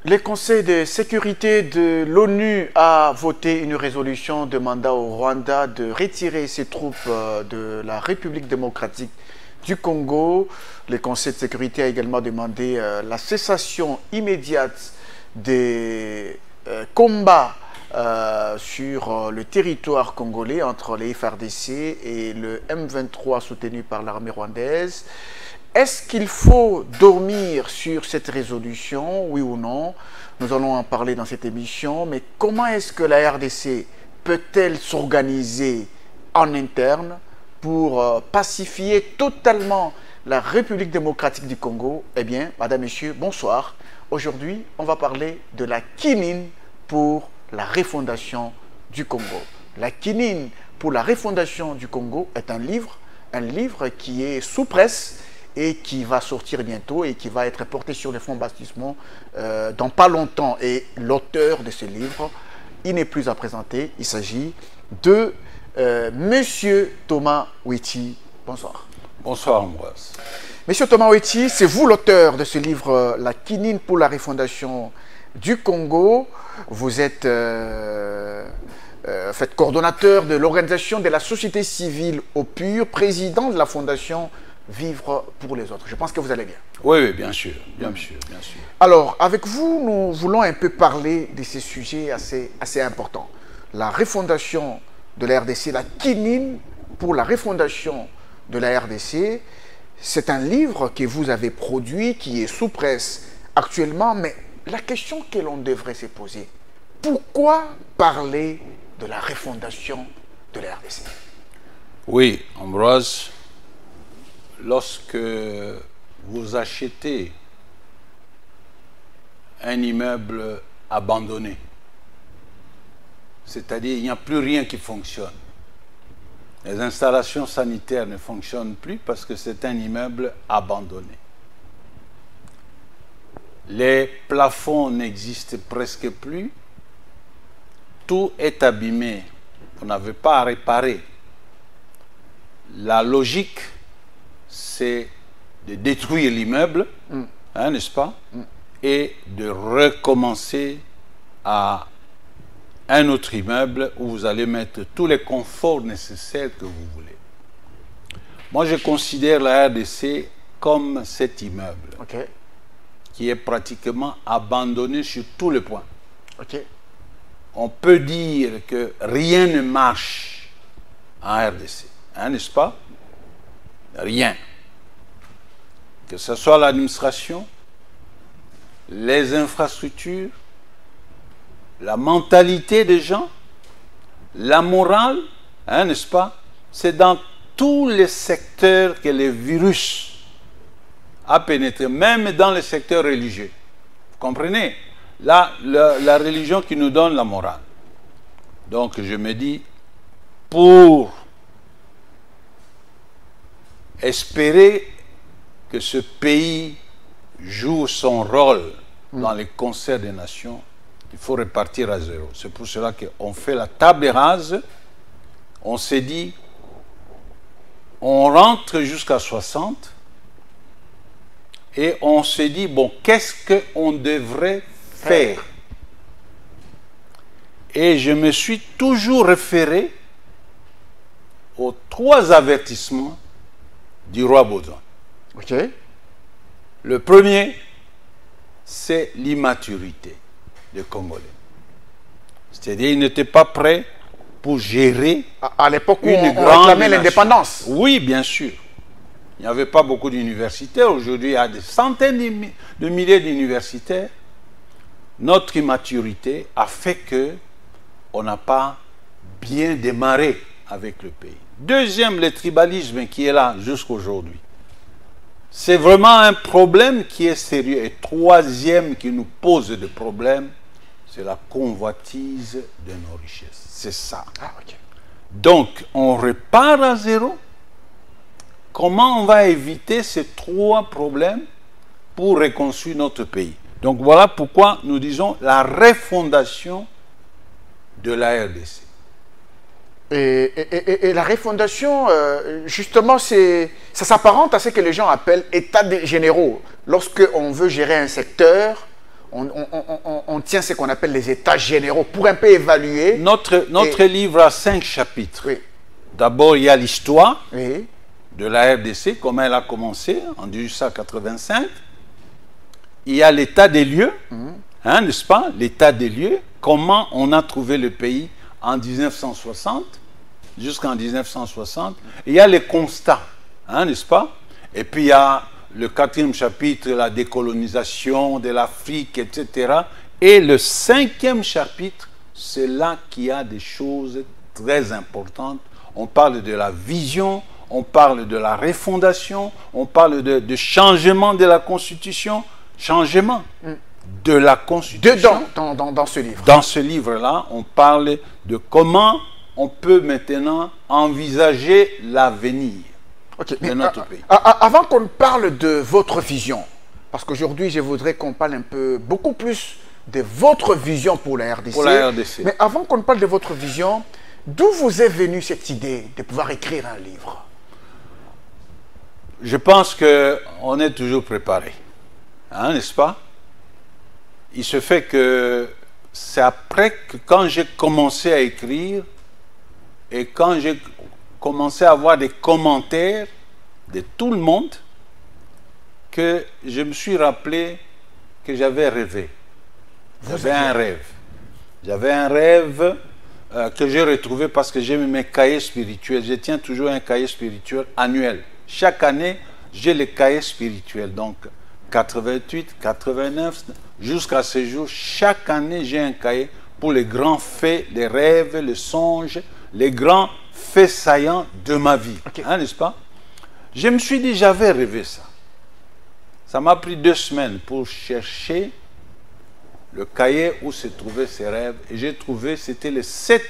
Le Conseil de sécurité de l'ONU a voté une résolution demandant au Rwanda de retirer ses troupes de la République démocratique du Congo. Le Conseil de sécurité a également demandé la cessation immédiate des combats sur le territoire congolais entre les FARDC et le M23 soutenu par l'armée rwandaise. Est-ce qu'il faut dormir sur cette résolution, oui ou non? Nous allons en parler dans cette émission, mais comment est-ce que la RDC peut-elle s'organiser en interne pour pacifier totalement la République démocratique du Congo? Eh bien, madame, messieurs, bonsoir. Aujourd'hui, on va parler de la quinine pour la refondation du Congo. La quinine pour la refondation du Congo est un livre qui est sous presse et qui va sortir bientôt et qui va être porté sur les fonds baptismaux dans pas longtemps. Et l'auteur de ce livre, il n'est plus à présenter, il s'agit de Monsieur Thomas Oueti. Bonsoir. Bonsoir Ambroise. Monsieur Thomas Oueti, c'est vous l'auteur de ce livre, La quinine pour la refondation du Congo. Vous êtes coordonnateur de l'organisation de la société civile au PUR, président de la fondation Vivre pour les autres. Je pense que vous allez bien. Oui, oui, bien sûr, bien sûr, bien sûr. Alors, avec vous, nous voulons un peu parler de ces sujets assez importants. La refondation de la RDC, la quinine pour la refondation de la RDC, c'est un livre que vous avez produit, qui est sous presse actuellement, mais la question que l'on devrait se poser, pourquoi parler de la refondation de la RDC? Oui, Ambroise, lorsque vous achetez un immeuble abandonné, c'est-à-dire il n'y a plus rien qui fonctionne, les installations sanitaires ne fonctionnent plus parce que c'est un immeuble abandonné. Les plafonds n'existent presque plus, tout est abîmé, on n'avait pas à réparer. La logique, c'est de détruire l'immeuble, n'est-ce pas, et de recommencer à un autre immeuble où vous allez mettre tous les conforts nécessaires que vous voulez. Moi, je considère la RDC comme cet immeuble qui est pratiquement abandonné sur tous les points. On peut dire que rien ne marche en RDC, n'est-ce pas? Rien. Que ce soit l'administration, les infrastructures, la mentalité des gens, la morale, n'est-ce pas? C'est dans tous les secteurs que le virus a pénétré, même dans les secteurs religieux. Vous comprenez? Là, la religion qui nous donne la morale. Donc je me dis, pour espérer que ce pays joue son rôle dans les concerts des nations, il faut repartir à zéro. C'est pour cela qu'on fait la table rase. On s'est dit, on rentre jusqu'à 60 et on s'est dit, bon, qu'est-ce qu'on devrait faire? Et je me suis toujours référé aux 3 avertissements du roi Baudouin. Le premier, c'est l'immaturité des Congolais. C'est-à-dire qu'ils n'étaient pas prêts pour gérer à l'époque où on réclamait l'indépendance. Oui, bien sûr. Il n'y avait pas beaucoup d'universitaires. Aujourd'hui, il y a des centaines de milliers d'universitaires. Notre immaturité a fait qu'on n'a pas bien démarré avec le pays. Deuxième, le tribalisme qui est là jusqu'à aujourd'hui. C'est vraiment un problème qui est sérieux. Et troisième qui nous pose des problèmes, c'est la convoitise de nos richesses. C'est ça. Donc, on repart à zéro. Comment on va éviter ces 3 problèmes pour reconstruire notre pays? Donc, voilà pourquoi nous disons la refondation de la RDC. Et la refondation, justement, ça s'apparente à ce que les gens appellent états généraux. Lorsqu'on veut gérer un secteur, on tient ce qu'on appelle les états généraux pour un peu évaluer. Notre livre a 5 chapitres. Oui. D'abord, il y a l'histoire Oui. de la RDC, comment elle a commencé en 1885. Il y a l'état des lieux, hein, n'est-ce pas? L'état des lieux, comment on a trouvé le pays en 1960, jusqu'en 1960. Il y a les constats, hein, n'est-ce pas? Et puis il y a le 4e chapitre, la décolonisation de l'Afrique, etc. Et le 5e chapitre, c'est là qu'il y a des choses très importantes. On parle de la vision, on parle de la refondation, on parle de changement de la Constitution, changement de la Constitution. Dans ce livre. Dans ce livre-là, on parle de comment on peut maintenant envisager l'avenir de notre pays. Avant qu'on parle de votre vision, parce qu'aujourd'hui, je voudrais qu'on parle beaucoup plus de votre vision pour la RDC. Pour la RDC. Mais avant qu'on parle de votre vision, d'où vous est venue cette idée de pouvoir écrire un livre? Je pense qu'on est toujours préparé, hein, n'est-ce pas? Il se fait que c'est après que quand j'ai commencé à écrire et quand j'ai commencé à avoir des commentaires de tout le monde que je me suis rappelé que j'avais rêvé. J'avais un rêve. J'avais un rêve que j'ai retrouvé parce que j'ai mes cahiers spirituels. Je tiens toujours un cahier spirituel annuel. Chaque année, j'ai les cahiers spirituels. Donc, 88, 89, jusqu'à ce jour, chaque année, j'ai un cahier pour les grands faits, les rêves, les songes, les grands faits saillants de ma vie. Okay. Hein, n'est-ce pas? Je me suis dit, j'avais rêvé ça. Ça m'a pris 2 semaines pour chercher le cahier où se trouvaient ces rêves. Et j'ai trouvé, c'était le 7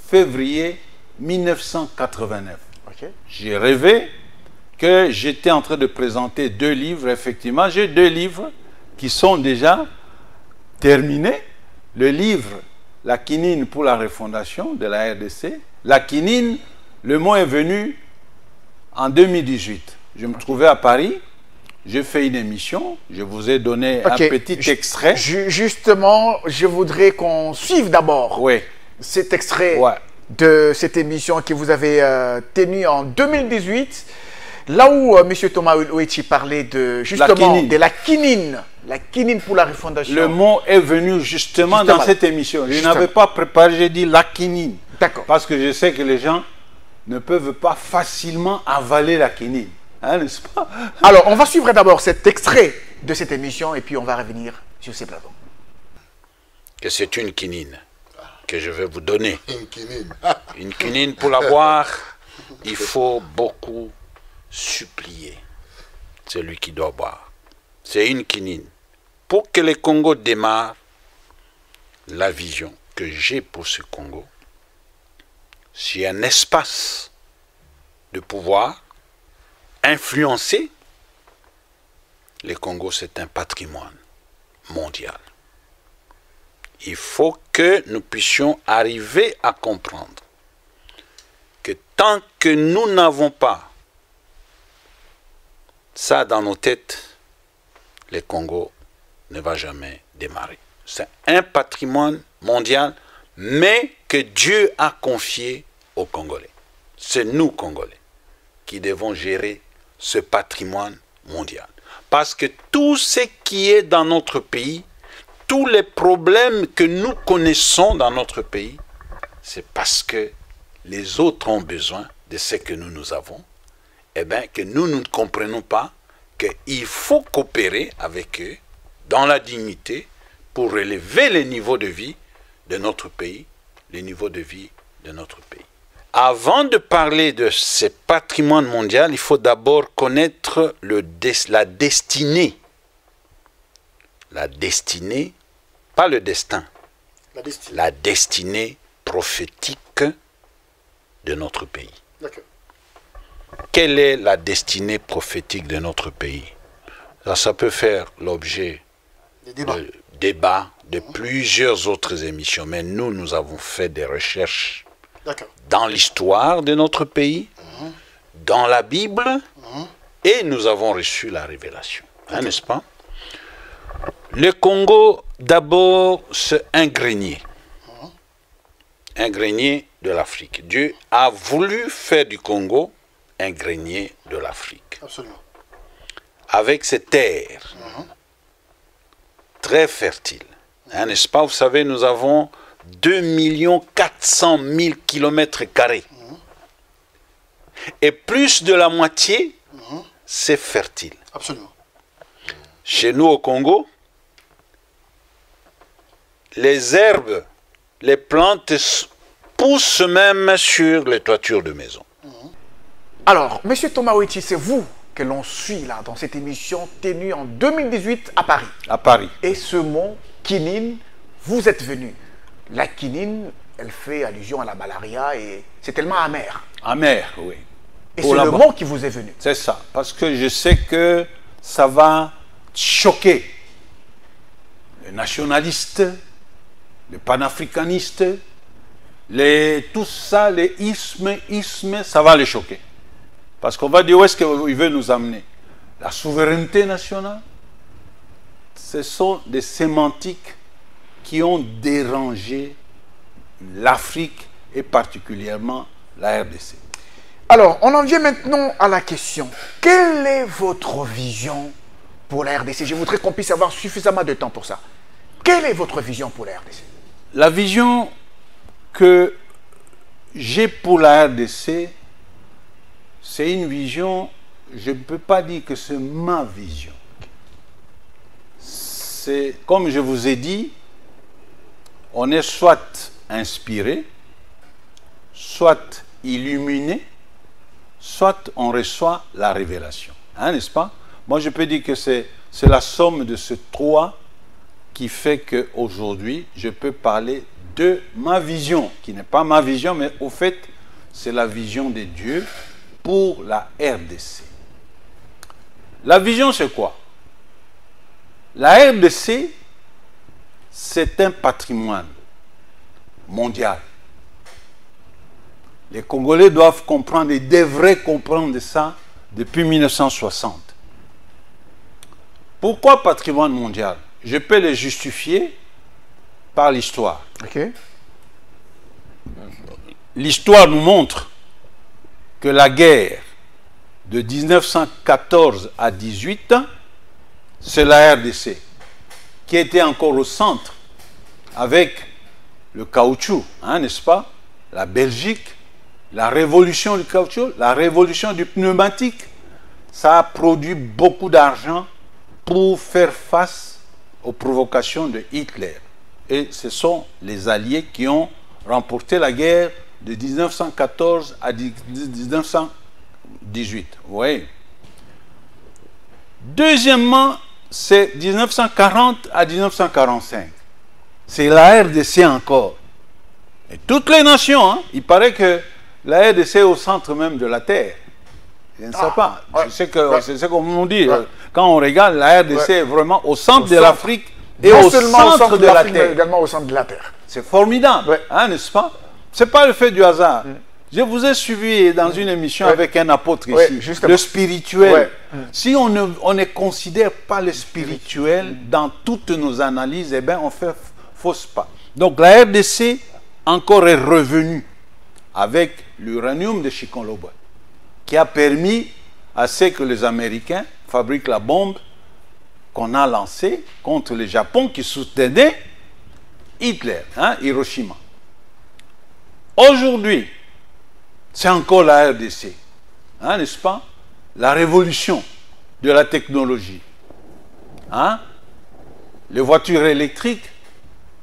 février 1989. Okay. J'ai rêvé que j'étais en train de présenter 2 livres, effectivement. J'ai 2 livres qui sont déjà terminés. Le livre « La quinine pour la refondation » de la RDC. La quinine, le mot est venu en 2018. Je me trouvais à Paris, j'ai fait une émission, je vous ai donné un petit extrait. Justement, je voudrais qu'on suive d'abord cet extrait de cette émission que vous avez tenue en 2018. Là où M. Thomas Ouechi parlait de, justement, de la quinine pour la refondation. Le mot est venu justement dans cette émission. Je n'avais pas préparé, j'ai dit la quinine. D'accord. Parce que je sais que les gens ne peuvent pas facilement avaler la quinine. Hein, n'est-ce pas? Alors, on va suivre d'abord cet extrait de cette émission et puis on va revenir sur ces plateaux. Que c'est une quinine que je vais vous donner. Une quinine. Une quinine, pour la boire, il faut beaucoup supplier celui qui doit boire. C'est une quinine. Pour que le Congo démarre, la vision que j'ai pour ce Congo, c'est un espace de pouvoir influencer. Le Congo, c'est un patrimoine mondial. Il faut que nous puissions arriver à comprendre que tant que nous n'avons pas ça dans nos têtes, le Congo ne va jamais démarrer. C'est un patrimoine mondial, mais que Dieu a confié aux Congolais. C'est nous, Congolais, qui devons gérer ce patrimoine mondial. Parce que tout ce qui est dans notre pays, tous les problèmes que nous connaissons dans notre pays, c'est parce que les autres ont besoin de ce que nous avons. Eh bien, que nous ne comprenons pas qu'il faut coopérer avec eux dans la dignité pour relever le niveau de vie de notre pays, le niveau de vie de notre pays. Avant de parler de ce patrimoine mondial, il faut d'abord connaître la destinée. La destinée, pas le destin. La destinée prophétique de notre pays. D'accord. Quelle est la destinée prophétique de notre pays? Ça peut faire l'objet de débats, de plusieurs autres émissions, mais nous avons fait des recherches dans l'histoire de notre pays, dans la Bible, et nous avons reçu la révélation. Hein, n'est-ce pas? Le Congo, d'abord, c'est un grenier. Un grenier de l'Afrique. Dieu a voulu faire du Congo un grenier de l'Afrique. Absolument. Avec ces terres très fertiles. Hein, n'est-ce pas? Vous savez, nous avons 2 400 000 km². Et plus de la moitié, c'est fertile. Absolument. Chez nous au Congo, les herbes, les plantes poussent même sur les toitures de maisons. Alors, Monsieur Thomas Ouéti, c'est vous que l'on suit là dans cette émission tenue en 2018 à Paris. À Paris. Et ce mot, quinine, vous êtes venu. La quinine, elle fait allusion à la malaria et c'est tellement amer. Amer, oui. Et c'est le mot qui vous est venu. C'est ça, parce que je sais que ça va choquer les nationalistes, les panafricanistes, tout ça, les ismes, ça va les choquer. Parce qu'on va dire où est-ce qu'il veut nous amener. La souveraineté nationale, ce sont des sémantiques qui ont dérangé l'Afrique et particulièrement la RDC. Alors, on en vient maintenant à la question. Quelle est votre vision pour la RDC? Je voudrais qu'on puisse avoir suffisamment de temps pour ça. Quelle est votre vision pour la RDC? La vision que j'ai pour la RDC, c'est une vision, je ne peux pas dire que c'est ma vision. C'est, comme je vous ai dit, on est soit inspiré, soit illuminé, soit on reçoit la révélation. Hein, n'est-ce pas? Moi, je peux dire que c'est la somme de ces trois qui fait qu'aujourd'hui, je peux parler de ma vision, qui n'est pas ma vision, mais au fait, c'est la vision de Dieu pour la RDC. La vision, c'est quoi? La RDC, c'est un patrimoine mondial. Les Congolais doivent comprendre et devraient comprendre ça depuis 1960. Pourquoi patrimoine mondial? Je peux le justifier par l'histoire. Ok. L'histoire nous montre que la guerre de 1914 à 18, c'est la RDC qui était encore au centre avec le caoutchouc, hein, n'est-ce pas? La Belgique, la révolution du caoutchouc, la révolution du pneumatique, ça a produit beaucoup d'argent pour faire face aux provocations de Hitler. Et ce sont les Alliés qui ont remporté la guerre de 1914 à 1918. Vous voyez. Deuxièmement, c'est 1940 à 1945. C'est la RDC encore. Et toutes les nations, hein, il paraît que la RDC est au centre même de la Terre. Je ne sais pas. Ouais, c'est ce qu'on nous dit. Ouais. Quand on regarde, la RDC est vraiment au centre de l'Afrique et non au seulement centre de la Terre. mais également au centre de la Terre. C'est formidable, hein, n'est-ce pas? Ce n'est pas le fait du hasard. Je vous ai suivi dans une émission avec un apôtre ici, justement. Le spirituel. Si on ne considère pas le spirituel dans toutes nos analyses, eh bien, on fait fausse pas. Donc la RDC encore est revenue avec l'uranium de Chikonloboy, qui a permis à ce que les Américains fabriquent la bombe qu'on a lancée contre le Japon qui soutenait Hitler, hein, Hiroshima. Aujourd'hui, c'est encore la RDC, hein, n'est-ce pas? La révolution de la technologie. Hein? Les voitures électriques,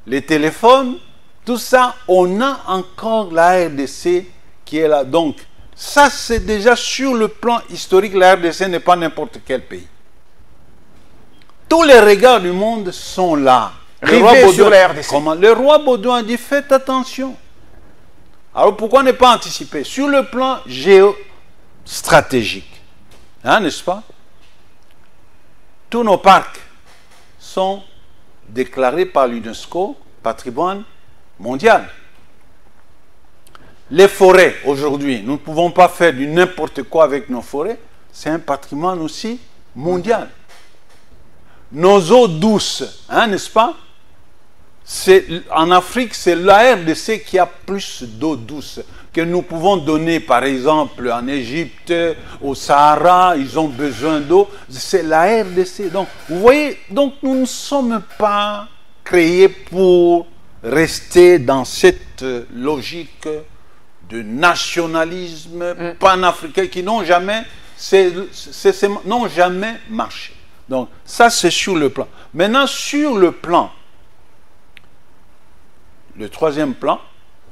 les téléphones, tout ça, on a encore la RDC qui est là. Donc, ça, c'est déjà sur le plan historique, la RDC n'est pas n'importe quel pays. Tous les regards du monde sont là. Rivés sur la RDC. Comment? Le roi Baudouin dit, faites attention. Alors, pourquoi ne pas anticiper? Sur le plan géostratégique, hein, n'est-ce pas? Tous nos parcs sont déclarés par l'UNESCO patrimoine mondial. Les forêts, aujourd'hui, nous ne pouvons pas faire du n'importe quoi avec nos forêts. C'est un patrimoine aussi mondial. nos eaux douces, hein, n'est-ce pas? En Afrique, c'est la RDC qui a plus d'eau douce que nous pouvons donner, par exemple, en Égypte, au Sahara, ils ont besoin d'eau. C'est la RDC. Donc, vous voyez, donc nous ne sommes pas créés pour rester dans cette logique de nationalisme panafricain qui n'ont jamais, n'ont jamais marché. Donc, ça, c'est sur le plan. Maintenant, sur le plan, le troisième plan,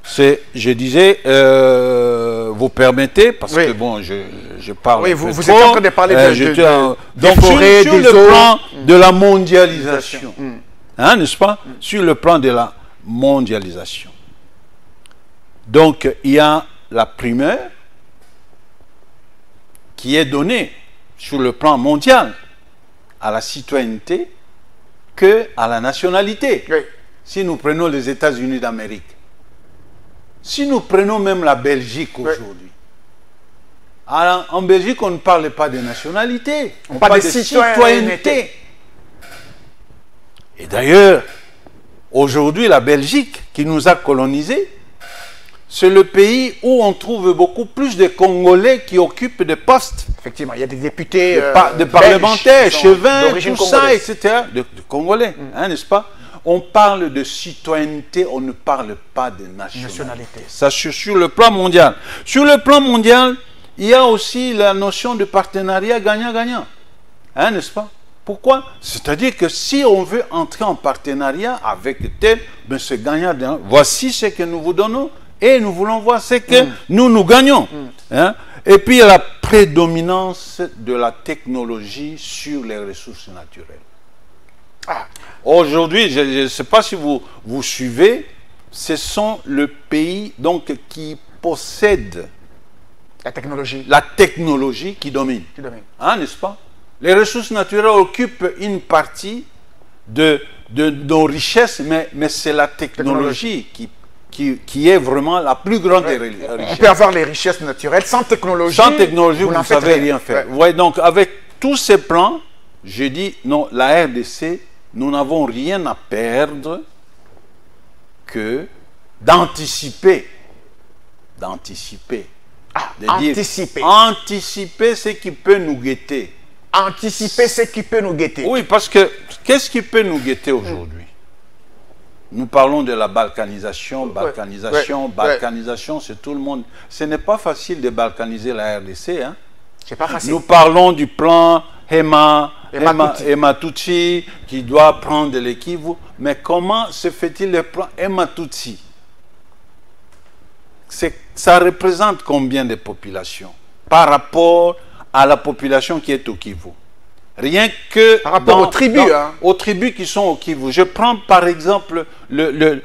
c'est, je disais, vous permettez, parce que bon, je parle. Oui, vous êtes en train de parler donc forêts, sur le plan de la mondialisation, hein, n'est-ce pas? Sur le plan de la mondialisation. Donc, il y a la primeur qui est donnée sur le plan mondial à la citoyenneté que à la nationalité. Oui. Si nous prenons les États-Unis d'Amérique, si nous prenons même la Belgique aujourd'hui, alors en Belgique, on ne parle pas de nationalité, on parle de citoyenneté. Et d'ailleurs, aujourd'hui, la Belgique, qui nous a colonisés, c'est le pays où on trouve beaucoup plus de Congolais qui occupent des postes. Effectivement, il y a des députés, des parlementaires, chevins, tout ça, congolaise. etc. De Congolais, hein, n'est-ce pas? On parle de citoyenneté, on ne parle pas de nationalité. Ça, sur le plan mondial. Sur le plan mondial, il y a aussi la notion de partenariat gagnant-gagnant. Hein, n'est-ce pas? Pourquoi? C'est-à-dire que si on veut entrer en partenariat avec tel, ben c'est gagnant-gagnant. Voici ce que nous vous donnons et nous voulons voir ce que nous gagnons. Hein? Et puis, il y a la prédominance de la technologie sur les ressources naturelles. Ah. Aujourd'hui, je ne sais pas si vous suivez, ce sont le pays donc, qui possède la technologie qui domine. Hein, n'est-ce pas? Les ressources naturelles occupent une partie de nos richesses, mais c'est la technologie qui est vraiment la plus grande des richesses. On peut avoir les richesses naturelles sans technologie. Sans technologie, vous ne savez rien faire. Ouais, donc, avec tous ces plans, je dis, non, la RDC, nous n'avons rien à perdre que d'anticiper. Anticiper ce qui peut nous guetter. Anticiper ce qui peut nous guetter. Oui, parce que qu'est-ce qui peut nous guetter aujourd'hui? Nous parlons de la balkanisation, balkanisation, c'est tout le monde. Ce n'est pas facile de balkaniser la RDC. Hein? C'est pas facile. Nous parlons du plan Hema Tutsi qui doit prendre le Kivu. Mais comment se fait-il le plan Hema Tutsi? Ça représente combien de populations par rapport à la population qui est au Kivu? Rien que par rapport aux tribus. Aux tribus qui sont au Kivu. Je prends par exemple le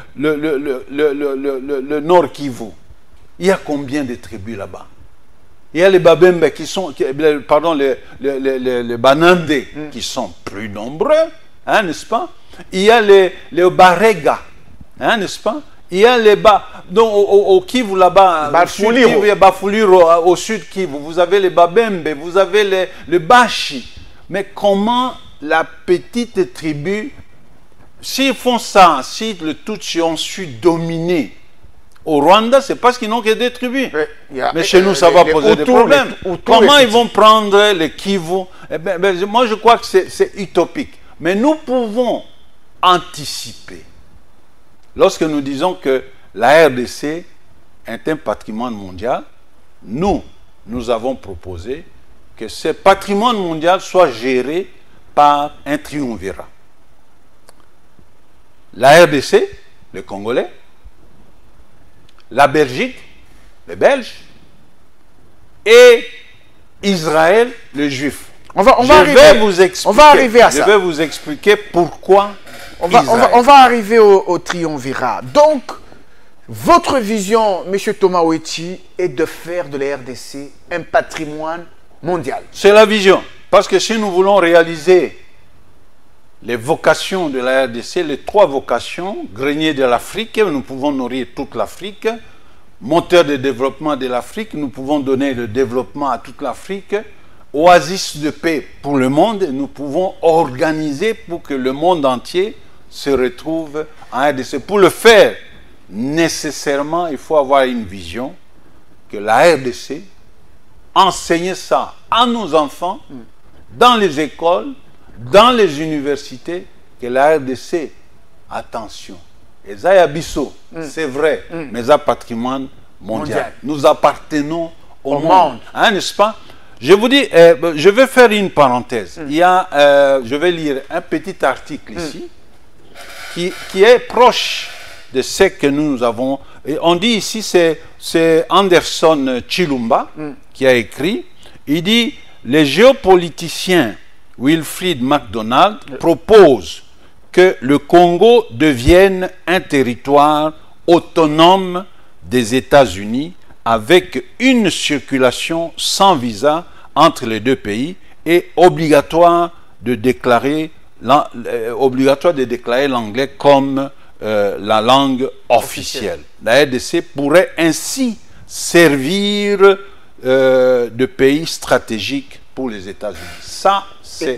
Nord Kivu. Il y a combien de tribus là-bas? Il y a les Babembe qui sont, pardon, les Banande qui sont plus nombreux, hein, n'est-ce pas? Il y a les Barega, hein, n'est-ce pas? Il y a les donc au Kivu là-bas, Bafuliro, au sud Kivu, vous avez les Babembe, vous avez les Bashi. Mais comment la petite tribu, s'ils font ça, si le Tutsi ont su dominer au Rwanda, c'est parce qu'ils n'ont que des tribus. Mais chez nous, ça va poser des problèmes. Comment ils vont prendre les Kivu? Moi, je crois que c'est utopique. Mais nous pouvons anticiper. Lorsque nous disons que la RDC est un patrimoine mondial, nous avons proposé que ce patrimoine mondial soit géré par un triumvirat. La RDC, les Congolais, la Belgique, les Belges, et Israël, les Juifs. On va arriver à ça. Je vais vous expliquer pourquoi on va arriver au triumvirat. Donc, votre vision, M. Thomas Ouetti, est de faire de la RDC un patrimoine mondial. C'est la vision. Parce que si nous voulons réaliser les vocations de la RDC, les 3 vocations, grenier de l'Afrique, nous pouvons nourrir toute l'Afrique, moteur de développement de l'Afrique, nous pouvons donner le développement à toute l'Afrique, oasis de paix pour le monde, nous pouvons organiser pour que le monde entier se retrouve en RDC. Pour le faire, nécessairement, il faut avoir une vision que la RDC, enseigner ça à nos enfants, dans les écoles, dans les universités, que la RDC, attention, Esaïa Bissot, c'est vrai, mais un patrimoine mondial. Nous appartenons au monde. Hein, n'est-ce pas? Je vous dis, je vais faire une parenthèse. Il y a, je vais lire un petit article ici, qui est proche de ce que nous avons. Et on dit ici, c'est Anderson Chilumba qui a écrit. Il dit, les géopoliticiens Wilfrid McDonald proposent que le Congo devienne un territoire autonome des États-Unis avec une circulation sans visa entre les deux pays et obligatoire de déclarer l'anglais comme la langue officielle. La RDC pourrait ainsi servir de pays stratégique pour les États-Unis.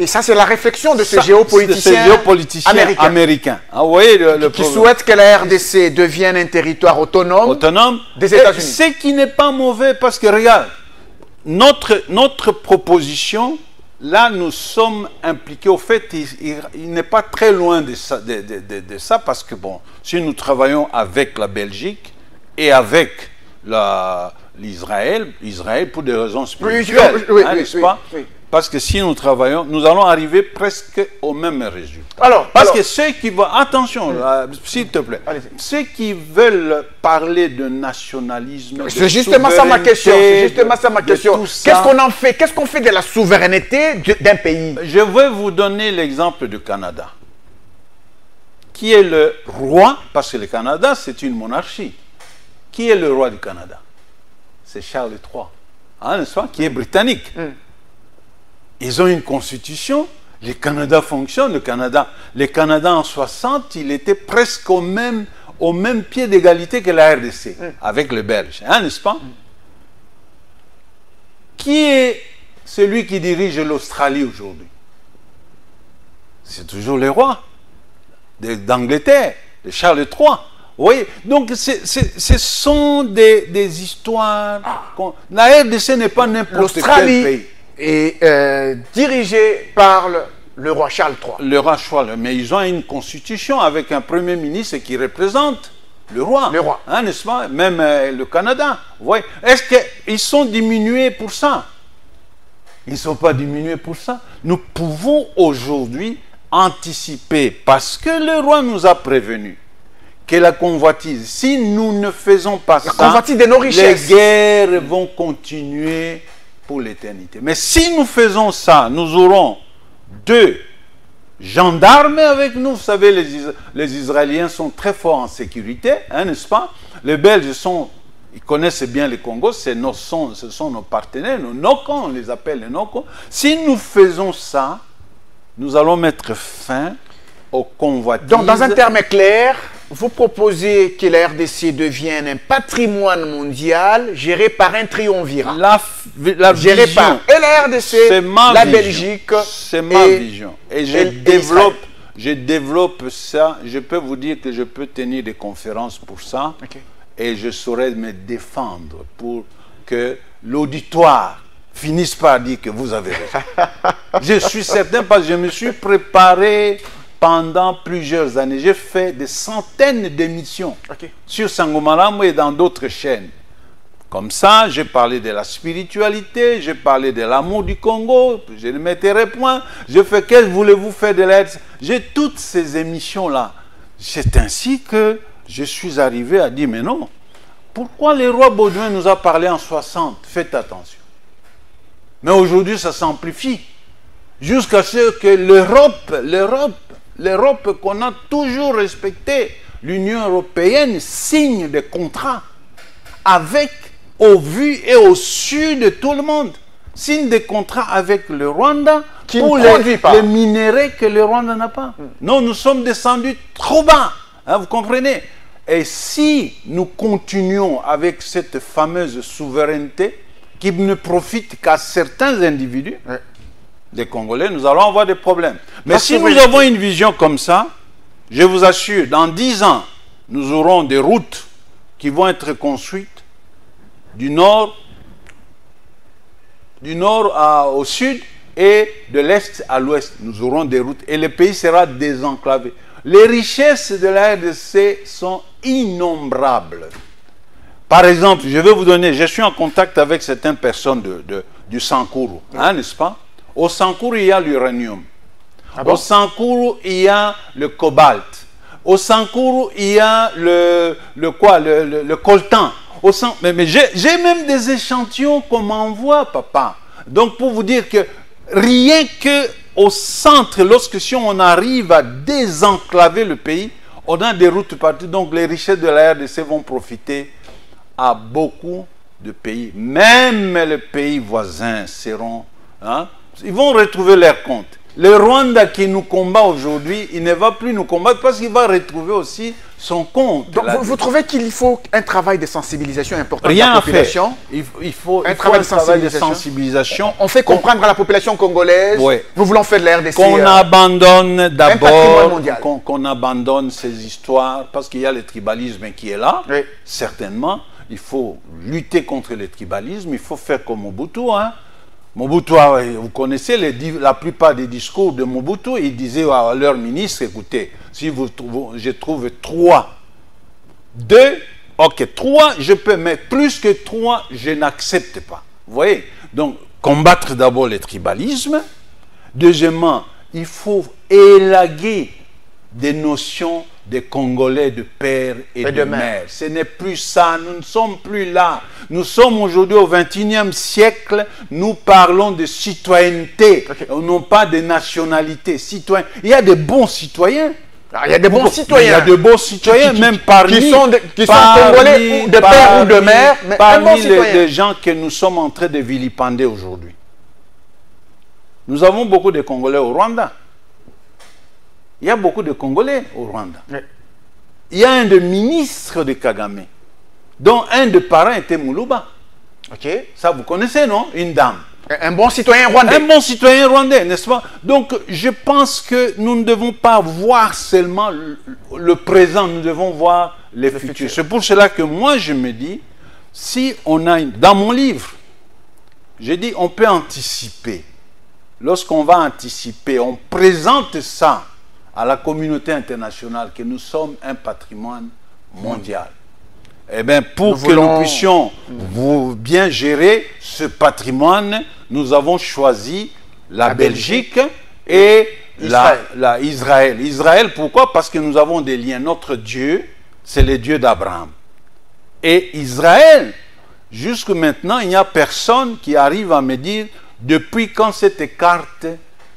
Et ça, c'est la réflexion de ce géopoliticien américain. Ah, vous voyez qui souhaite que la RDC devienne un territoire autonome des États-Unis. Ce qui n'est pas mauvais parce que, regarde, notre proposition, là, nous sommes impliqués. Au fait, il n'est pas très loin de ça parce que, bon, si nous travaillons avec la Belgique et avec l'Israël pour des raisons spirituelles, n'est-ce pas? Parce que si nous travaillons, nous allons arriver presque au même résultat. Parce que ceux qui vont... Attention, s'il te plaît. Ceux qui veulent parler de nationalisme, c'est justement ça ma question. C'est justement ça ma question. Qu'est-ce qu'on en fait? Qu'est-ce qu'on fait de la souveraineté d'un pays? Je vais vous donner l'exemple du Canada. Qui est le roi? Parce que le Canada, c'est une monarchie. Qui est le roi du Canada? C'est Charles III. Hein, n'est-ce pas? Qui est britannique. Ils ont une constitution, le Canada fonctionne, le Canada en 60, il était presque au même pied d'égalité que la RDC, avec les Belges, hein, n'est-ce pas? Qui est celui qui dirige l'Australie aujourd'hui? C'est toujours le roi d'Angleterre, de Charles III. Vous voyez? Donc, ce sont des histoires... La RDC n'est pas n'importe quel pays. Et dirigé par le roi Charles III. Le roi Charles, mais ils ont une constitution avec un premier ministre qui représente le roi. Le roi. Hein, n'est-ce pas? Même le Canada. Vous voyez? Est-ce qu'ils sont diminués pour ça? Ils ne sont pas diminués pour ça. Nous pouvons aujourd'hui anticiper, parce que le roi nous a prévenus, que la convoitise, si nous ne faisons pas ça, convoitise de nos richesses, les guerres vont continuer pour l'éternité. Mais si nous faisons ça, nous aurons 2 gendarmes avec nous. Vous savez, les Israéliens sont très forts en sécurité, hein, n'est-ce pas? Les Belges ils connaissent bien le Congo, ce sont nos partenaires, nos NOCON, on les appelle les NOCON. Si nous faisons ça, nous allons mettre fin aux convoitises. Donc, dans un terme clair, vous proposez que la RDC devienne un patrimoine mondial géré par un triumvirat. Géré par et la RDC, la Belgique. C'est ma vision. Et je développe ça. Je peux vous dire que je peux tenir des conférences pour ça. Et je saurais me défendre pour que l'auditoire finisse par dire que vous avez raison. Je suis certain parce que je me suis préparé pendant plusieurs années. J'ai fait des centaines d'émissions sur Sangomalamu et dans d'autres chaînes. Comme ça, j'ai parlé de la spiritualité, j'ai parlé de l'amour du Congo, je ne m'étairai point. Je fais, qu'est-ce que voulez-vous faire de l'aide? J'ai toutes ces émissions-là. C'est ainsi que je suis arrivé à dire, mais non, pourquoi le roi Baudouin nous a parlé en 60? Faites attention. Mais aujourd'hui, ça s'amplifie. Jusqu'à ce que l'Europe qu'on a toujours respectée, l'Union européenne, signe des contrats avec, au vu et au su de tout le monde. Signe des contrats avec le Rwanda pour les minéraux que le Rwanda n'a pas. Non, nous sommes descendus trop bas. Hein, vous comprenez? Et si nous continuons avec cette fameuse souveraineté, qui ne profite qu'à certains individus, des Congolais, nous allons avoir des problèmes. Mais si nous avons une vision comme ça, je vous assure, dans 10 ans, nous aurons des routes qui vont être construites du nord au sud et de l'est à l'ouest. Nous aurons des routes et le pays sera désenclavé. Les richesses de la RDC sont innombrables. Par exemple, je vais vous donner, je suis en contact avec certaines personnes du Sankuru, hein, n'est-ce pas? Au Sankuru, il y a l'uranium. Ah bon? Au Sankuru, il y a le cobalt. Au Sankuru, il y a le coltan. Mais j'ai même des échantillons qu'on m'envoie, papa. Donc, pour vous dire que rien qu'au centre, si on arrive à désenclaver le pays, on a des routes partout. Donc, les richesses de la RDC vont profiter à beaucoup de pays. Même les pays voisins seront... Hein, ils vont retrouver leur compte. Le Rwanda qui nous combat aujourd'hui, il ne va plus nous combattre parce qu'il va retrouver aussi son compte. Donc vous trouvez qu'il faut un travail de sensibilisation important de la population? Il faut un travail de sensibilisation. On fait comprendre à la population congolaise, nous voulons faire de la RDC. Qu'on abandonne d'abord, qu'on abandonne ces histoires, parce qu'il y a le tribalisme qui est là, certainement. Il faut lutter contre le tribalisme, il faut faire comme Mobutu, hein. Mobutu, vous connaissez la plupart des discours de Mobutu, il disait à leur ministre, écoutez, si je trouve 3, 2, ok, 3, je peux, mais plus que 3, je n'accepte pas. Vous voyez? Donc, combattre d'abord le tribalisme. Deuxièmement, il faut élaguer des notions des Congolais de père et de mère. Ce n'est plus ça, nous ne sommes plus là. Nous sommes aujourd'hui au XXIe siècle, nous parlons de citoyenneté, non pas de nationalité. Citoyen. Il y a des bons citoyens. Il y a des bons citoyens. Il y a de bons citoyens, même parmi... Qui sont Congolais ou de père ou de mère, mais parmi les gens que nous sommes en train de vilipender aujourd'hui. Nous avons beaucoup de Congolais au Rwanda. Il y a beaucoup de Congolais au Rwanda. Il y a un des ministres de Kagame, dont un des parents était Moulouba. Ça, vous connaissez, non? Une dame. Un bon citoyen rwandais. Un bon citoyen rwandais, n'est-ce pas? Donc, je pense que nous ne devons pas voir seulement le présent, nous devons voir le futur. C'est pour cela que moi, je me dis, si on a... Dans mon livre, j'ai dit, on peut anticiper. Lorsqu'on va anticiper, on présente ça à la communauté internationale, que nous sommes un patrimoine mondial. Eh bien, pour que nous puissions bien gérer ce patrimoine, nous avons choisi la Belgique et Israël. Israël, pourquoi? Parce que nous avons des liens. Notre Dieu, c'est le Dieu d'Abraham. Et Israël, jusque maintenant, il n'y a personne qui arrive à me dire, depuis quand cette carte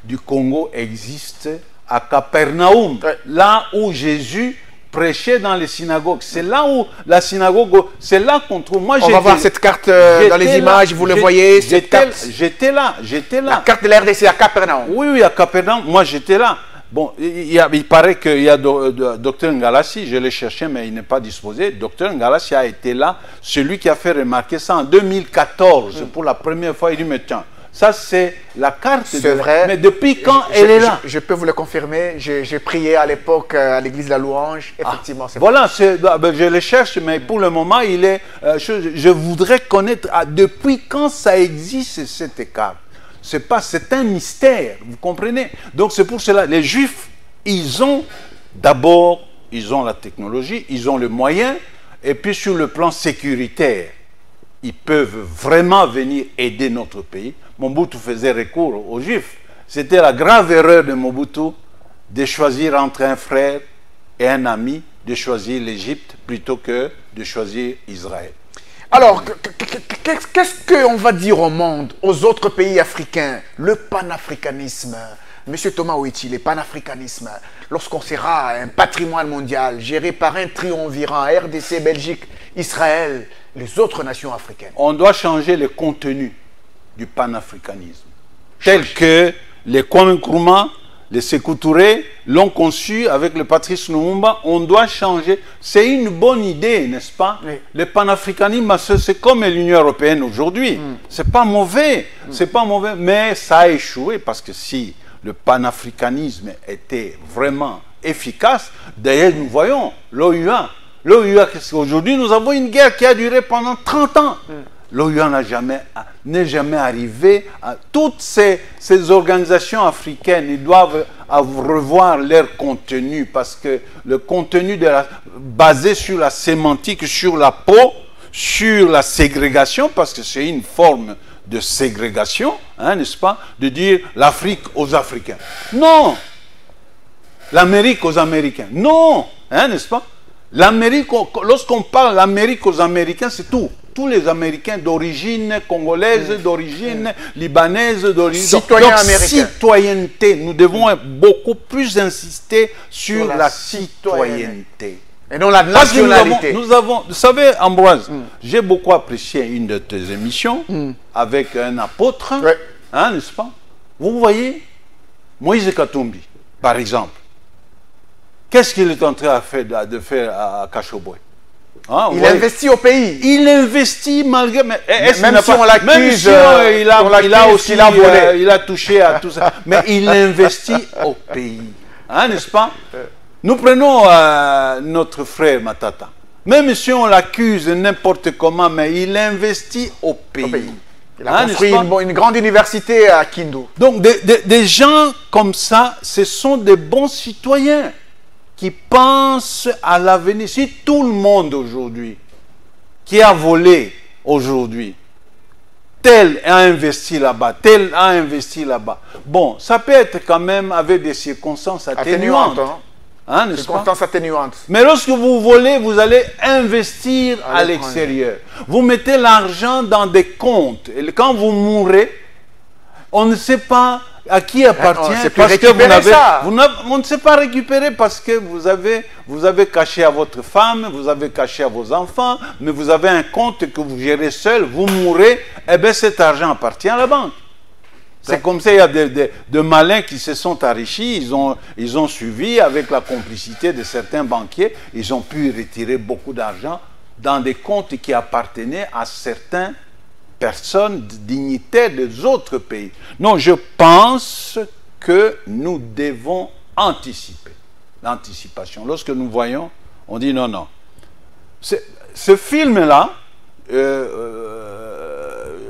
du Congo existe, à Capernaum, là où Jésus prêchait dans les synagogues. C'est là où la synagogue, c'est là qu'on trouve. Moi, on va voir cette carte dans les images, vous le voyez. J'étais là. La carte de la RDC à Capernaum. Oui, à Capernaum, moi j'étais là. Bon, il paraît qu'il y a Dr Ngalassi, je l'ai cherché, mais il n'est pas disposé. Dr Ngalassi a été là, celui qui a fait remarquer ça en 2014, pour la première fois. Il dit, mais tiens, ça, c'est la carte. C'est vrai. Mais depuis quand elle est là? Je peux vous le confirmer. J'ai prié à l'époque à l'église de la Louange. Effectivement, c'est voilà, je le cherche, mais pour le moment, il est. Je voudrais connaître depuis quand ça existe, cette carte. C'est un mystère, vous comprenez? Donc, c'est pour cela. Les Juifs, ils ont d'abord, ils ont la technologie, ils ont le moyen, et puis sur le plan sécuritaire, ils peuvent vraiment venir aider notre pays. Mobutu faisait recours aux Juifs. C'était la grave erreur de Mobutu de choisir entre un frère et un ami, de choisir l'Égypte plutôt que de choisir Israël. Alors, qu'est-ce qu'on va dire au monde, aux autres pays africains? Le panafricanisme, Monsieur Thomas Ouiti, le panafricanisme, lorsqu'on sera un patrimoine mondial géré par un triumvirat, RDC, Belgique, Israël, les autres nations africaines. On doit changer le contenu du panafricanisme, tel que les Kwame Nkrumah les Sékou Touré l'ont conçu avec le Patrice Lumumba. On doit changer. C'est une bonne idée, n'est-ce pas? Oui. Le panafricanisme, c'est comme l'Union européenne aujourd'hui. C'est pas mauvais. C'est pas mauvais, mais ça a échoué parce que si le panafricanisme était vraiment efficace, d'ailleurs nous voyons l'OUA. L'OUA, aujourd'hui nous avons une guerre qui a duré pendant 30 ans. L'OUA n'est jamais arrivé à... Toutes ces organisations africaines, ils doivent revoir leur contenu parce que le contenu basé sur la sémantique, sur la peau, sur la ségrégation, parce que c'est une forme de ségrégation, hein, n'est-ce pas, de dire l'Afrique aux Africains. Non! L'Amérique aux Américains. Non! Hein, n'est-ce pas? L'Amérique, lorsqu'on parle l'Amérique aux Américains, c'est tout. Tous les Américains d'origine congolaise, d'origine libanaise, d'origine... Citoyens américains. Citoyenneté. Nous devons beaucoup plus insister sur la citoyenneté. Et non la nationalité. Nous avons, vous savez, Ambroise, j'ai beaucoup apprécié une de tes émissions avec un apôtre, hein, n'est-ce pas? Vous voyez, Moïse Katumbi, par exemple, qu'est-ce qu'il est en train de faire à Kachoboy? Hein, il investit au pays. Il investit malgré... Mais même si on l'accuse, il a touché à tout ça. Mais il investit au pays. Hein, n'est-ce pas? Nous prenons notre frère Matata. Même si on l'accuse n'importe comment, mais il investit au pays. Il a construit une grande université à Kindu. Donc des gens comme ça, ce sont des bons citoyens qui pensent à l'avenir. Si tout le monde aujourd'hui qui a volé aujourd'hui, tel a investi là-bas, tel a investi là-bas, bon, ça peut être quand même avec des circonstances atténuantes. Hein, circonstances atténuantes. Mais lorsque vous volez, vous allez investir à l'extérieur. Vous mettez l'argent dans des comptes. Et quand vous mourrez, on ne sait pas à qui appartient, parce que on ne sait pas récupérer parce que vous avez caché à votre femme, vous avez caché à vos enfants, mais vous avez un compte que vous gérez seul, vous mourrez, et bien cet argent appartient à la banque. C'est comme ça, il y a de malins qui se sont enrichis, ils ont suivi avec la complicité de certains banquiers, ils ont pu retirer beaucoup d'argent dans des comptes qui appartenaient à certains personnes dignitaires des autres pays. Non, je pense que nous devons anticiper. L'anticipation. Lorsque nous voyons, on dit non, non. Ce film-là,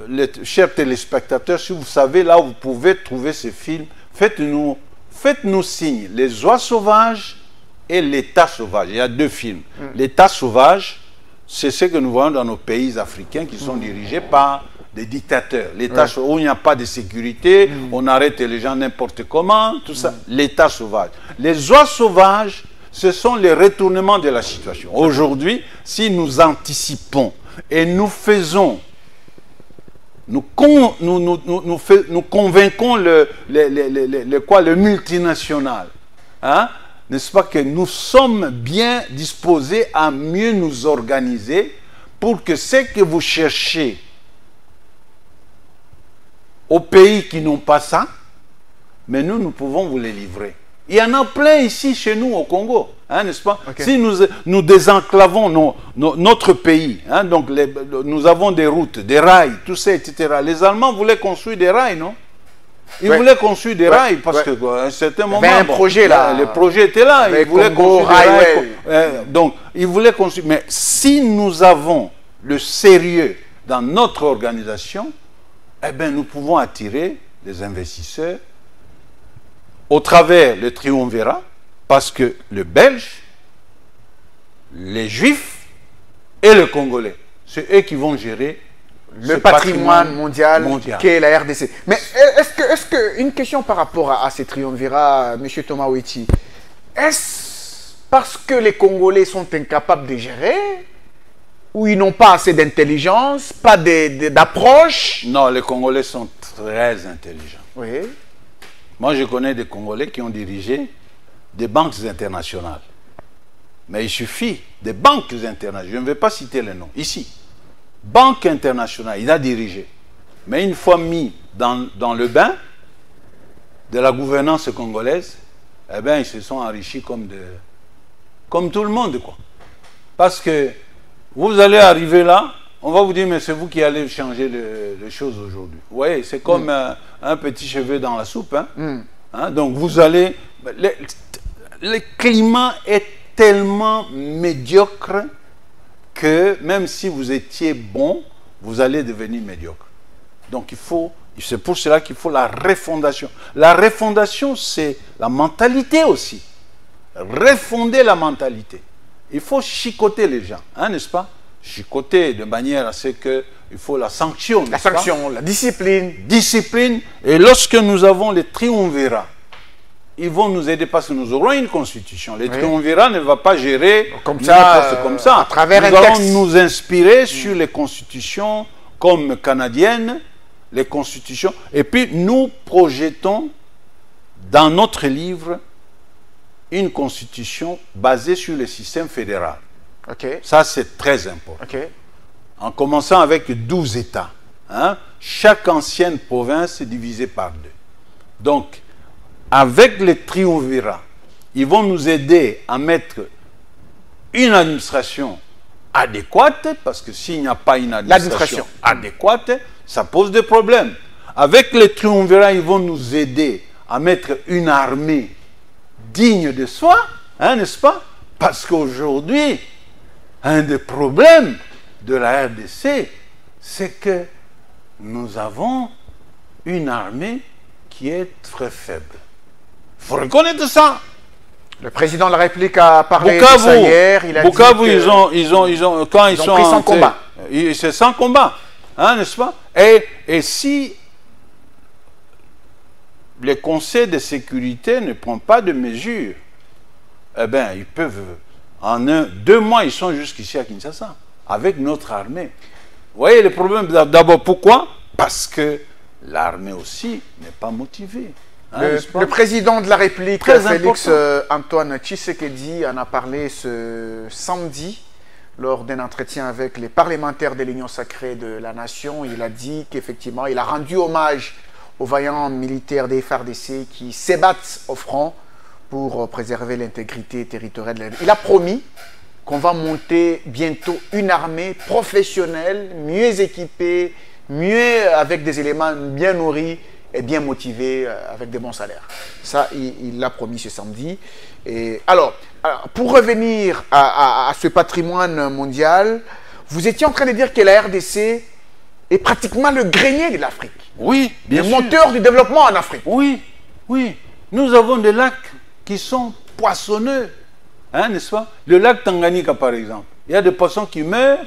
les chers téléspectateurs, si vous savez là où vous pouvez trouver ce film, faites-nous signe. Les oies sauvages et l'État sauvage. Il y a deux films. L'État sauvage, c'est ce que nous voyons dans nos pays africains qui sont dirigés par des dictateurs. L'État où il n'y a pas de sécurité, on arrête les gens n'importe comment, tout ça. L'État sauvage. Les oies sauvages, ce sont les retournements de la situation. Aujourd'hui, si nous anticipons et nous faisons, nous convainquons le multinational, hein? N'est-ce pas que nous sommes bien disposés à mieux nous organiser pour que ce que vous cherchez aux pays qui n'ont pas ça, mais nous pouvons vous les livrer. Il y en a plein ici chez nous au Congo, hein, n'est-ce pas? Si nous désenclavons notre pays, hein, donc nous avons des routes, des rails, tout ça, etc. Les Allemands voulaient construire des rails, non? Ils voulaient construire des rails parce qu'à un certain moment, un projet là. Le projet était là. Ils voulaient construire des rails. Donc, ils voulaient construire. Mais si nous avons le sérieux dans notre organisation, eh bien, nous pouvons attirer des investisseurs au travers le triumvirat, parce que le Belge, les Juifs et le Congolais, c'est eux qui vont gérer le patrimoine mondial qu'est la RDC. Mais est-ce que une question par rapport à ces triumvirats, M. Thomas Ouiti, est-ce parce que les Congolais sont incapables de gérer, ou ils n'ont pas assez d'intelligence, pas d'approche? Non, les Congolais sont très intelligents. Oui. Moi, je connais des Congolais qui ont dirigé des banques internationales. Mais il suffit des banques internationales. Je ne vais pas citer les noms. Ici, Banque internationale, il a dirigé. Mais une fois mis dans le bain de la gouvernance congolaise, eh bien, ils se sont enrichis comme tout le monde, quoi. Parce que vous allez arriver là, on va vous dire, mais c'est vous qui allez changer les choses aujourd'hui. Vous voyez, c'est comme un petit cheveu dans la soupe. Hein? Hein? Donc, vous allez... Le climat est tellement médiocre que même si vous étiez bon, vous allez devenir médiocre. Donc, c'est pour cela qu'il faut la refondation. La refondation, c'est la mentalité aussi. Refonder la mentalité. Il faut chicoter les gens, hein, n'est-ce pas? Chicoter de manière à ce qu'il faut la sanction. La sanction, la discipline. Discipline. Et lorsque nous avons les triumvirats, ils vont nous aider parce que nous aurons une constitution. Les triumvirats ne vont pas gérer comme ça, à travers nous allons nous inspirer sur les constitutions comme canadiennes, les constitutions. Et puis nous projetons dans notre livre une constitution basée sur le système fédéral. Ça, c'est très important. En commençant avec 12 États. Hein? Chaque ancienne province est divisée par 2. Donc, avec les triumvirats, ils vont nous aider à mettre une administration adéquate, parce que s'il n'y a pas une administration adéquate, ça pose des problèmes. Avec les triumvirats, ils vont nous aider à mettre une armée digne de soi, hein, n'est-ce pas? Parce qu'aujourd'hui, un des problèmes de la RDC, c'est que nous avons une armée qui est très faible. Il faut reconnaître ça. Le président de la République a parlé de ça hier. Il a dit quand ils sont pris sans combat. C'est sans combat, hein, n'est-ce pas? Et si le Conseil de sécurité ne prend pas de mesures, eh bien, ils peuvent, en 2 mois, ils sont jusqu'ici à Kinshasa, avec notre armée. Vous voyez le problème? D'abord, pourquoi? Parce que l'armée aussi n'est pas motivée. Hein, le président de la République, Félix Antoine Tshisekedi, en a parlé ce samedi lors d'un entretien avec les parlementaires de l'Union sacrée de la Nation. Il a dit qu'effectivement, il a rendu hommage aux vaillants militaires des FARDC qui s'ébattent au front pour préserver l'intégrité territoriale de la... Il a promis qu'on va monter bientôt une armée professionnelle, mieux équipée, mieux avec des éléments bien nourris et bien motivés, avec des bons salaires. Ça, il l'a promis ce samedi. Et alors, pour revenir à ce patrimoine mondial, vous étiez en train de dire que la RDC est pratiquement le grenier de l'Afrique. Oui, bien sûr. Le moteur du développement en Afrique. Oui, oui. Nous avons des lacs qui sont poissonneux, hein, n'est-ce pas? Le lac Tanganyika, par exemple. Il y a des poissons qui meurent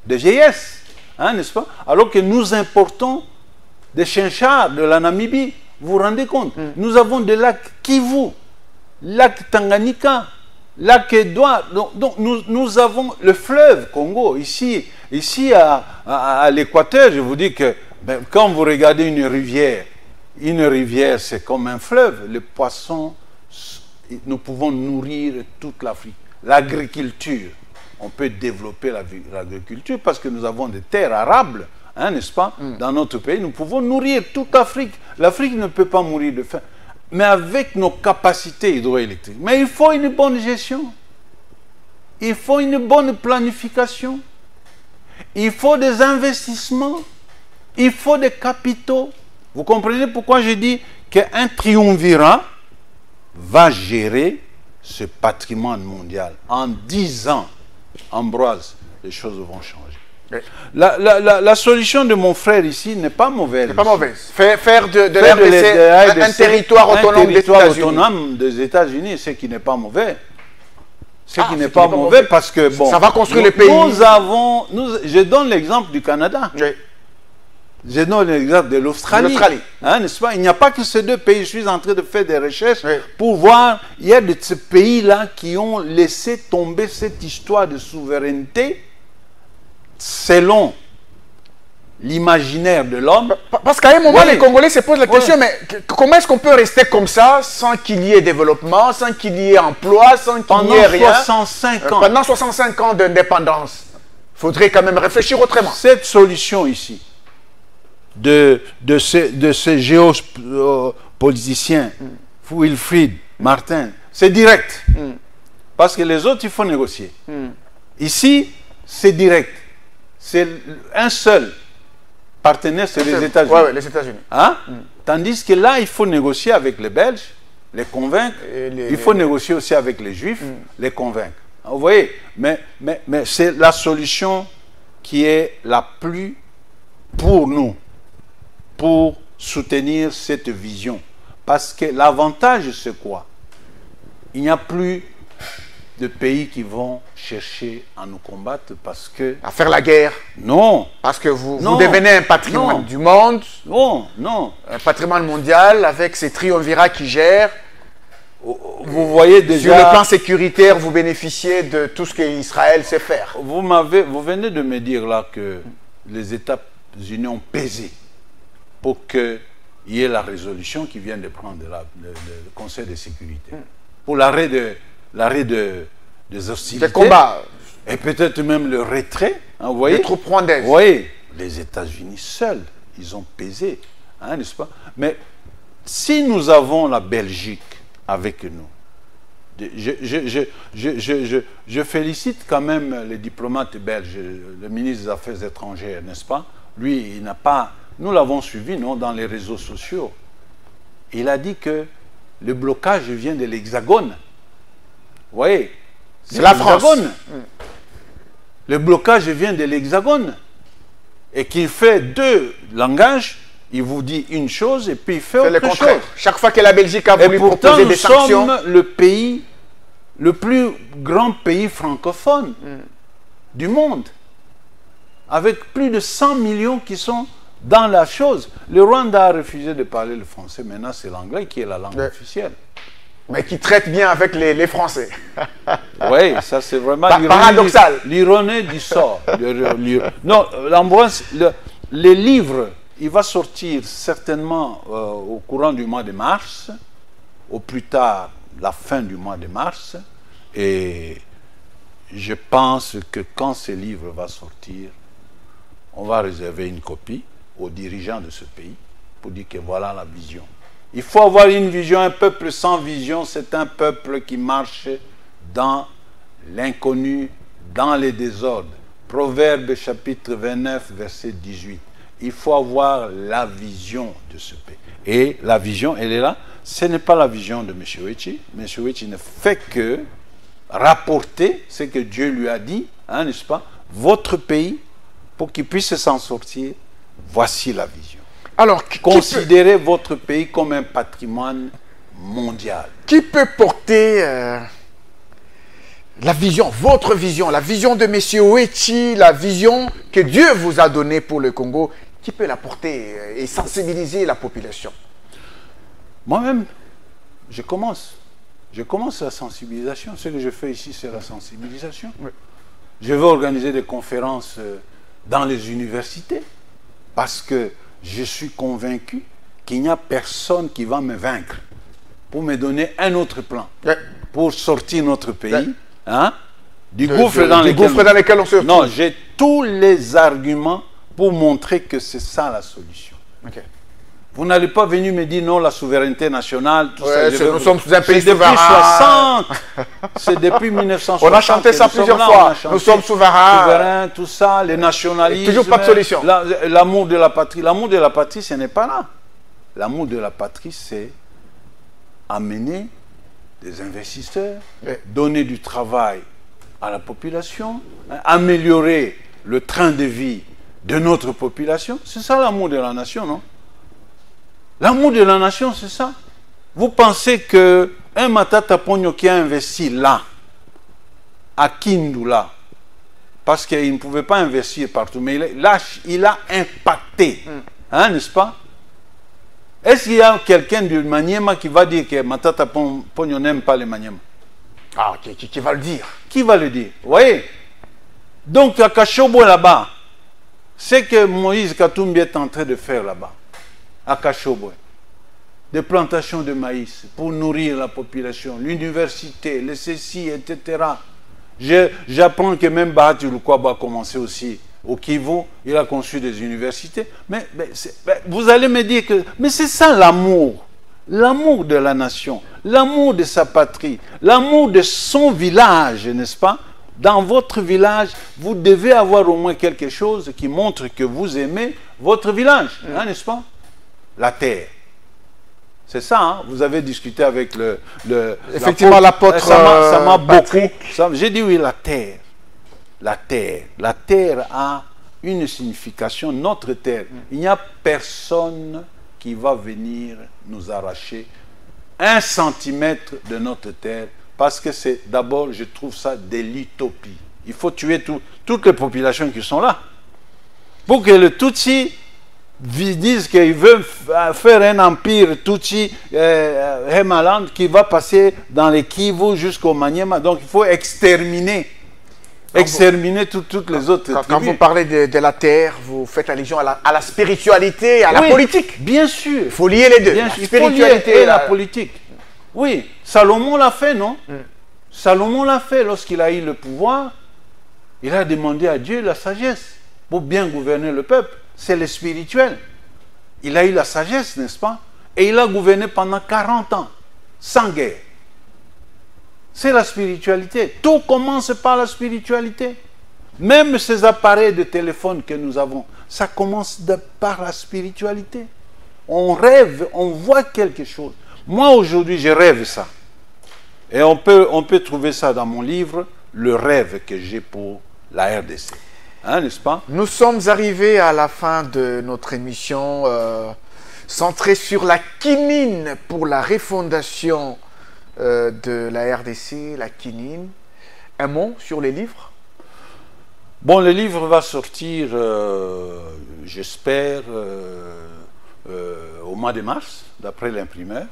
de vieillesse, hein, n'est-ce pas? Alors que nous importons des chinchards de la Namibie. Vous vous rendez compte? Nous avons des lacs Kivu, lac Tanganyika, lac Edouard. Donc nous avons le fleuve Congo. Ici à l'équateur, je vous dis que quand vous regardez une rivière, c'est comme un fleuve. Les poissons, nous pouvons nourrir toute l'Afrique. L'agriculture, on peut développer l'agriculture parce que nous avons des terres arables, hein, n'est-ce pas? Dans notre pays, nous pouvons nourrir toute l'Afrique. L'Afrique ne peut pas mourir de faim. Mais avec nos capacités hydroélectriques. Mais il faut une bonne gestion. Il faut une bonne planification. Il faut des investissements. Il faut des capitaux. Vous comprenez pourquoi je dis qu'un triumvirat va gérer ce patrimoine mondial. En 10 ans, Ambroise, les choses vont changer. La solution de mon frère ici n'est pas mauvaise. C'est pas mauvaise. Faire de l'RDC un territoire autonome des États-Unis, ce qui n'est pas mauvais. Ce qui n'est pas mauvais parce que, bon, ça va construire le pays. Je donne l'exemple du Canada. Oui. Je donne l'exemple de l'Australie. Hein, n'est-ce pas? Il n'y a pas que ces 2 pays. Je suis en train de faire des recherches pour voir. Il y a de ces pays-là qui ont laissé tomber cette histoire de souveraineté selon l'imaginaire de l'homme. Parce qu'à un moment, les Congolais se posent la question, mais comment est-ce qu'on peut rester comme ça sans qu'il y ait développement, sans qu'il y ait emploi, sans qu'il n'y ait rien? 65 ans. Pendant 65 ans d'indépendance. Il faudrait quand même réfléchir autrement. Cette solution ici, de ces géopoliticiens, Wilfried Martin, c'est direct. Parce que les autres, il faut négocier. Ici, c'est direct. C'est un seul partenaire, c'est les États-Unis. Ouais, les États-Unis. Hein? Tandis que là, il faut négocier avec les Belges, les convaincre. Il faut négocier aussi avec les Juifs, les convaincre. Vous voyez? Mais c'est la solution qui est la plus pour nous, pour soutenir cette vision. Parce que l'avantage, c'est quoi? Il n'y a plus de pays qui vont chercher à nous combattre parce que... À faire la guerre. Non. Parce que vous devenez un patrimoine du monde. Non, non. Un patrimoine mondial avec ces triumvirats qui gèrent. Vous voyez déjà... Sur le plan sécuritaire, vous bénéficiez de tout ce qu'Israël sait faire. Vous venez de me dire là que les États-Unis ont pesé pour qu'il y ait la résolution qui vient de prendre le Conseil de sécurité. Pour l'arrêt des hostilités. Des combats. Et peut-être même le retrait. Hein, vous voyez? Les troupes rwandaises. Vous voyez, les États-Unis seuls, ils ont pesé. Hein, n'est-ce pas? Mais si nous avons la Belgique avec nous, je félicite quand même les diplomates belges, le ministre des Affaires étrangères, n'est-ce pas? Lui, il n'a pas... Nous l'avons suivi, non, dans les réseaux sociaux. Il a dit que le blocage vient de l'Hexagone. Vous voyez? C'est la France. Le blocage vient de l'Hexagone. Et qu'il fait deux langages, il vous dit une chose et puis il fait autre chose. Chaque fois que la Belgique a voulu proposer des sanctions... nous sommes le pays, le plus grand pays francophone du monde. Avec plus de 100 millions qui sont dans la chose. Le Rwanda a refusé de parler le français. Maintenant, c'est l'anglais qui est la langue officielle. Mais qui traite bien avec les Français. Oui, ça c'est vraiment paradoxal. L'ironie du sort. Non, l'Ambroise, les livres, il va sortir certainement au courant du mois de mars, au plus tard la fin du mois de mars, et je pense que quand ce livre va sortir, on va réserver une copie aux dirigeants de ce pays pour dire que voilà la vision. Il faut avoir une vision. Un peuple sans vision, c'est un peuple qui marche dans l'inconnu, dans les désordres. Proverbe chapitre 29, verset 18. Il faut avoir la vision de ce pays. Et la vision, elle est là. Ce n'est pas la vision de M. Wechi. M. Wechi ne fait que rapporter ce que Dieu lui a dit, hein, n'est-ce pas? Votre pays, pour qu'il puisse s'en sortir, voici la vision. Alors, considérez votre pays comme un patrimoine mondial. Qui peut porter la vision, votre vision, la vision de M. Wechi, la vision que Dieu vous a donnée pour le Congo, qui peut la porter et sensibiliser la population? Moi-même, je commence la sensibilisation. Ce que je fais ici, c'est la sensibilisation. Oui. Je vais organiser des conférences dans les universités parce que je suis convaincu qu'il n'y a personne qui va me vaincre pour me donner un autre plan, pour sortir notre pays hein, du gouffre dans lequel on se retrouve. Non, j'ai tous les arguments pour montrer que c'est ça la solution. Okay. Vous n'allez pas venir me dire non, la souveraineté nationale, tout ça. Nous sommes un pays souverain. C'est depuis 1960. On a chanté ça plusieurs fois. Nous sommes souverains. Souverains, tout ça, les nationalismes. Toujours pas de solution. L'amour de la patrie. L'amour de la patrie, ce n'est pas là. L'amour de la patrie, c'est amener des investisseurs, donner du travail à la population, améliorer le train de vie de notre population. C'est ça l'amour de la nation, non? L'amour de la nation, c'est ça. Vous pensez qu'un Matata Ponyo qui a investi là, à Kindu, là, parce qu'il ne pouvait pas investir partout, mais là, il a impacté, hein, n'est-ce pas? Est-ce qu'il y a quelqu'un du Maniema qui va dire que Matata Ponyo n'aime pas les Maniema? Ah, qui va le dire? Qui va le dire? Vous voyez? Donc, à Kashobo, là-bas, c'est que Moïse Katumbi est en train de faire là-bas. À Kashobo, des plantations de maïs pour nourrir la population, l'université, les ceci, etc. J'apprends que même Bahati Lukwabo a commencé aussi au Kivu, il a conçu des universités. Mais vous allez me dire que mais c'est ça l'amour de la nation, l'amour de sa patrie, l'amour de son village, n'est-ce pas? Dans votre village, vous devez avoir au moins quelque chose qui montre que vous aimez votre village, hein, n'est-ce pas? La terre. C'est ça, hein? Vous avez discuté avec effectivement l'apôtre. Ça m'a beaucoup. J'ai dit oui, la terre. La terre. La terre a une signification, notre terre. Il n'y a personne qui va venir nous arracher 1 centimètre de notre terre, parce que c'est d'abord, je trouve ça de l'utopie. Il faut tuer toutes les populations qui sont là. Pour que le Tutsi disent qu'il veut faire un empire Tutsi Hemaland qui va passer dans les Kivu jusqu'au Maniema. Donc il faut exterminer toutes les autres tribus. Quand vous parlez de la terre, vous faites allusion à la spiritualité, à la politique. Bien sûr. Il faut lier les deux. La spiritualité et la politique. Oui, Salomon l'a fait, non? Salomon l'a fait lorsqu'il a eu le pouvoir. Il a demandé à Dieu la sagesse pour bien gouverner le peuple. C'est le spirituel. Il a eu la sagesse, n'est-ce pas? Et il a gouverné pendant 40 ans, sans guerre. C'est la spiritualité. Tout commence par la spiritualité. Même ces appareils de téléphone que nous avons, ça commence par la spiritualité. On rêve, on voit quelque chose. Moi, aujourd'hui, je rêve ça. Et on peut trouver ça dans mon livre, le rêve que j'ai pour la RDC. Hein, n'est-ce pas? Nous sommes arrivés à la fin de notre émission centrée sur la quinine pour la refondation de la RDC, la quinine. Un mot sur les livres? Bon, le livre va sortir, j'espère, au mois de mars, d'après l'imprimeur.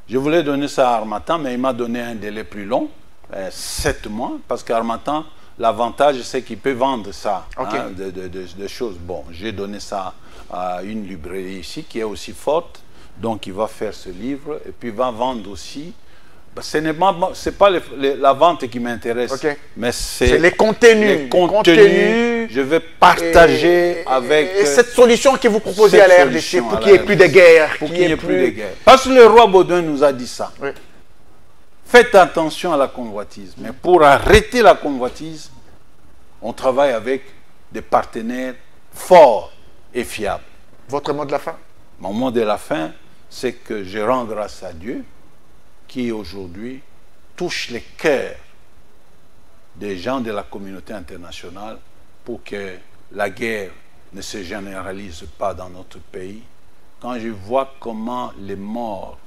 Je voulais donner ça à Harmattan, mais il m'a donné un délai plus long, 7 mois, parce qu'Harmattan, l'avantage, c'est qu'il peut vendre ça, okay. Hein, de choses. Bon, j'ai donné ça à une librairie ici, qui est aussi forte, donc il va faire ce livre, et puis il va vendre aussi. Ce n'est pas la vente qui m'intéresse, okay. Mais c'est les contenus. Les contenus, je vais partager avec... Et cette solution que vous proposez à la RDC pour qu'il n'y ait plus de guerre. Pour qu'il n'y ait plus de guerre. Parce que le roi Baudouin nous a dit ça. Oui. Faites attention à la convoitise. Mais pour arrêter la convoitise, on travaille avec des partenaires forts et fiables. Votre mot de la fin? Mon mot de la fin, c'est que je rends grâce à Dieu qui aujourd'hui touche les cœurs des gens de la communauté internationale pour que la guerre ne se généralise pas dans notre pays. Quand je vois comment les morts,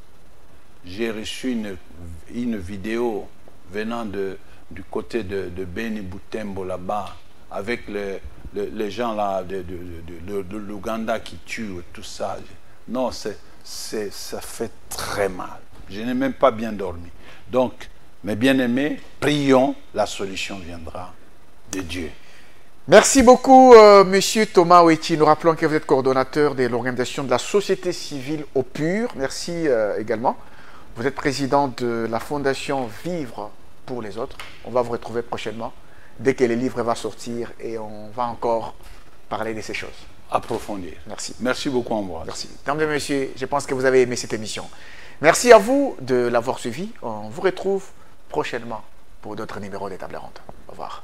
j'ai reçu une vidéo venant du côté de Beni Butembo là-bas, avec les gens là de l'Ouganda qui tuent, tout ça. Non, ça fait très mal. Je n'ai même pas bien dormi. Donc, mes bien-aimés, prions, la solution viendra de Dieu. Merci beaucoup, Monsieur Thomas Oueti. Nous rappelons que vous êtes coordonnateur de l'organisation de la société civile au PUR. Merci également. Vous êtes président de la fondation Vivre pour les autres. On va vous retrouver prochainement, dès que le livre va sortir, et on va encore parler de ces choses. Approfondir. Merci. Merci beaucoup, Ambroise. Merci. Mesdames et messieurs, je pense que vous avez aimé cette émission. Merci à vous de l'avoir suivi. On vous retrouve prochainement pour d'autres numéros des Tables Rondes. Au revoir.